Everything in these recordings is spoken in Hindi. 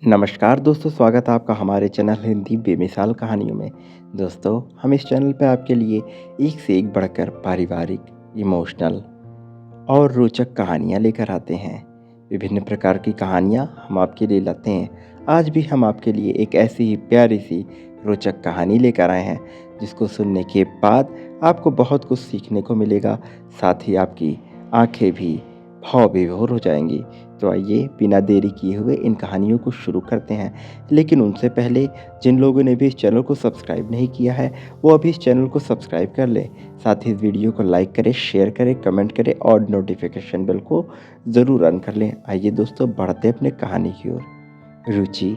नमस्कार दोस्तों, स्वागत है आपका हमारे चैनल हिंदी बेमिसाल कहानियों में। दोस्तों, हम इस चैनल पे आपके लिए एक से एक बढ़कर पारिवारिक, इमोशनल और रोचक कहानियाँ लेकर आते हैं। विभिन्न प्रकार की कहानियाँ हम आपके लिए लाते हैं। आज भी हम आपके लिए एक ऐसी ही प्यारी सी रोचक कहानी लेकर आए हैं, जिसको सुनने के बाद आपको बहुत कुछ सीखने को मिलेगा। साथ ही आपकी आंखें भी भाव विभोर हो जाएंगी। तो आइए बिना देरी किए हुए इन कहानियों को शुरू करते हैं। लेकिन उनसे पहले जिन लोगों ने भी इस चैनल को सब्सक्राइब नहीं किया है, वो अभी इस चैनल को सब्सक्राइब कर लें। साथ ही इस वीडियो को लाइक करें, शेयर करें, कमेंट करें और नोटिफिकेशन बेल को ज़रूर ऑन कर लें। आइए दोस्तों, बढ़ते अपने कहानी की ओर। रुचि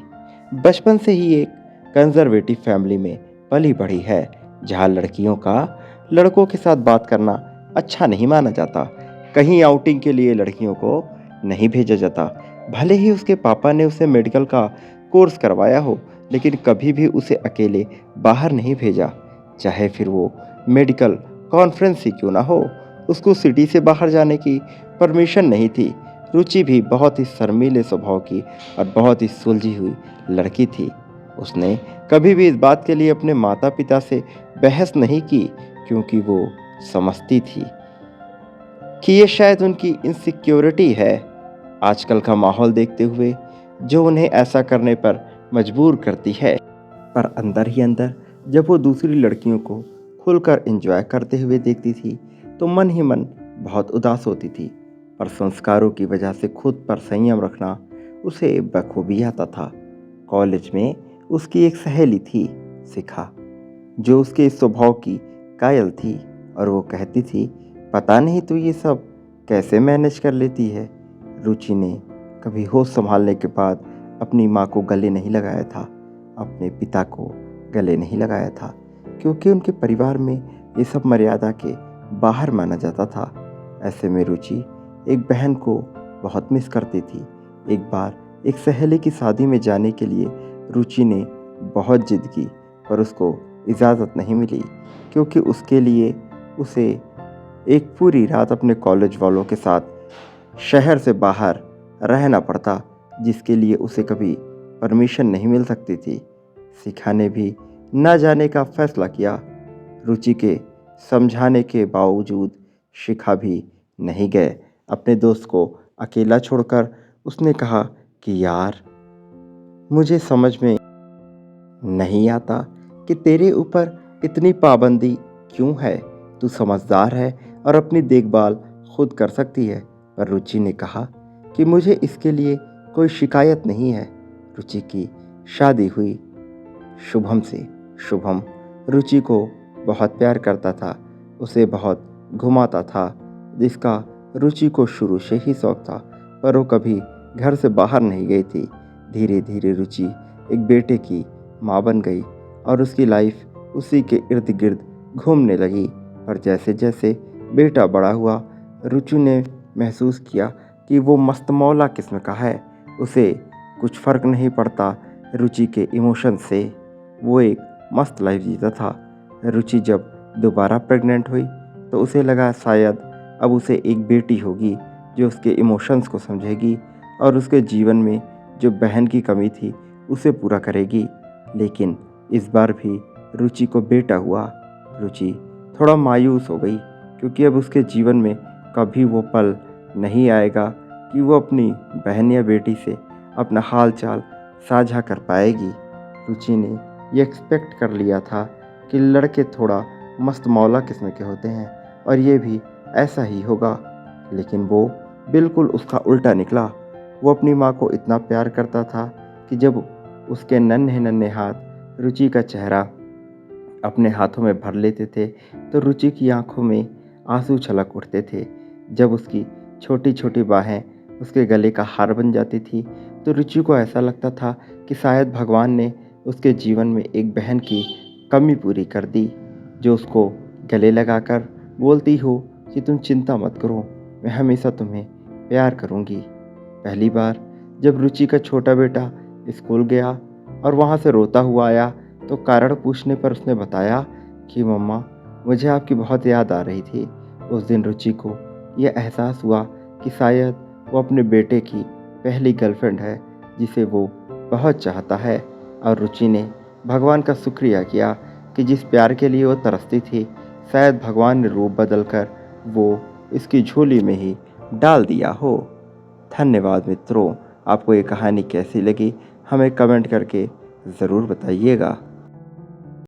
बचपन से ही एक कंजर्वेटिव फैमिली में पली बढ़ी है, जहाँ लड़कियों का लड़कों के साथ बात करना अच्छा नहीं माना जाता। कहीं आउटिंग के लिए लड़कियों को नहीं भेजा जाता। भले ही उसके पापा ने उसे मेडिकल का कोर्स करवाया हो, लेकिन कभी भी उसे अकेले बाहर नहीं भेजा, चाहे फिर वो मेडिकल कॉन्फ्रेंस ही क्यों ना हो। उसको सिटी से बाहर जाने की परमिशन नहीं थी। रुचि भी बहुत ही शर्मीले स्वभाव की और बहुत ही सुलझी हुई लड़की थी। उसने कभी भी इस बात के लिए अपने माता पिता से बहस नहीं की, क्योंकि वो समझती थी कि ये शायद उनकी इनसिक्योरिटी है, आजकल का माहौल देखते हुए, जो उन्हें ऐसा करने पर मजबूर करती है। पर अंदर ही अंदर जब वो दूसरी लड़कियों को खुलकर एंजॉय करते हुए देखती थी, तो मन ही मन बहुत उदास होती थी। पर संस्कारों की वजह से खुद पर संयम रखना उसे बखूबी आता था। कॉलेज में उसकी एक सहेली थी, शिखा, जो उसके इस स्वभाव की कायल थी, और वो कहती थी, पता नहीं तू ये सब कैसे मैनेज कर लेती है। रुचि ने कभी होश संभालने के बाद अपनी माँ को गले नहीं लगाया था, अपने पिता को गले नहीं लगाया था, क्योंकि उनके परिवार में ये सब मर्यादा के बाहर माना जाता था। ऐसे में रुचि एक बहन को बहुत मिस करती थी। एक बार एक सहेली की शादी में जाने के लिए रुचि ने बहुत जिद की, पर उसको इजाज़त नहीं मिली, क्योंकि उसके लिए उसे एक पूरी रात अपने कॉलेज वालों के साथ शहर से बाहर रहना पड़ता, जिसके लिए उसे कभी परमिशन नहीं मिल सकती थी। शिखा ने भी न जाने का फैसला किया। रुचि के समझाने के बावजूद शिखा भी नहीं गए। अपने दोस्त को अकेला छोड़कर उसने कहा कि यार, मुझे समझ में नहीं आता कि तेरे ऊपर इतनी पाबंदी क्यों है। तू समझदार है और अपनी देखभाल खुद कर सकती है। पर रुचि ने कहा कि मुझे इसके लिए कोई शिकायत नहीं है। रुचि की शादी हुई शुभम से। शुभम रुचि को बहुत प्यार करता था, उसे बहुत घुमाता था, जिसका रुचि को शुरू से ही शौक था, पर वो कभी घर से बाहर नहीं गई थी। धीरे धीरे रुचि एक बेटे की माँ बन गई और उसकी लाइफ उसी के इर्द गिर्द घूमने लगी। पर जैसे जैसे बेटा बड़ा हुआ, रुचि ने महसूस किया कि वो मस्तमौला किस्म का है। उसे कुछ फ़र्क नहीं पड़ता रुचि के इमोशन से। वो एक मस्त लाइफ जीता था। रुचि जब दोबारा प्रेग्नेंट हुई, तो उसे लगा शायद अब उसे एक बेटी होगी, जो उसके इमोशंस को समझेगी और उसके जीवन में जो बहन की कमी थी उसे पूरा करेगी। लेकिन इस बार भी रुचि को बेटा हुआ। रुचि थोड़ा मायूस हो गई, क्योंकि अब उसके जीवन में कभी वो पल नहीं आएगा कि वो अपनी बहन या बेटी से अपना हाल चाल साझा कर पाएगी। रुचि ने ये एक्सपेक्ट कर लिया था कि लड़के थोड़ा मस्त मौला किस्म के होते हैं और ये भी ऐसा ही होगा, लेकिन वो बिल्कुल उसका उल्टा निकला। वो अपनी माँ को इतना प्यार करता था कि जब उसके नन्हे नन्हे हाथ रुचि का चेहरा अपने हाथों में भर लेते थे, तो रुचि की आंखों में आंसू छलक उठते थे। जब उसकी छोटी छोटी बाहें उसके गले का हार बन जाती थी, तो रुचि को ऐसा लगता था कि शायद भगवान ने उसके जीवन में एक बहन की कमी पूरी कर दी, जो उसको गले लगाकर बोलती हो कि तुम चिंता मत करो, मैं हमेशा तुम्हें प्यार करूँगी। पहली बार जब रुचि का छोटा बेटा स्कूल गया और वहाँ से रोता हुआ आया, तो कारण पूछने पर उसने बताया कि मम्मा, मुझे आपकी बहुत याद आ रही थी। उस दिन रुचि को यह एहसास हुआ कि शायद वो अपने बेटे की पहली गर्लफ्रेंड है, जिसे वो बहुत चाहता है और रुचि ने भगवान का शुक्रिया किया कि जिस प्यार के लिए वो तरसती थी शायद भगवान ने रूप बदल कर वो इसकी झोली में ही डाल दिया हो। धन्यवाद मित्रों, आपको ये कहानी कैसी लगी हमें कमेंट करके ज़रूर बताइएगा।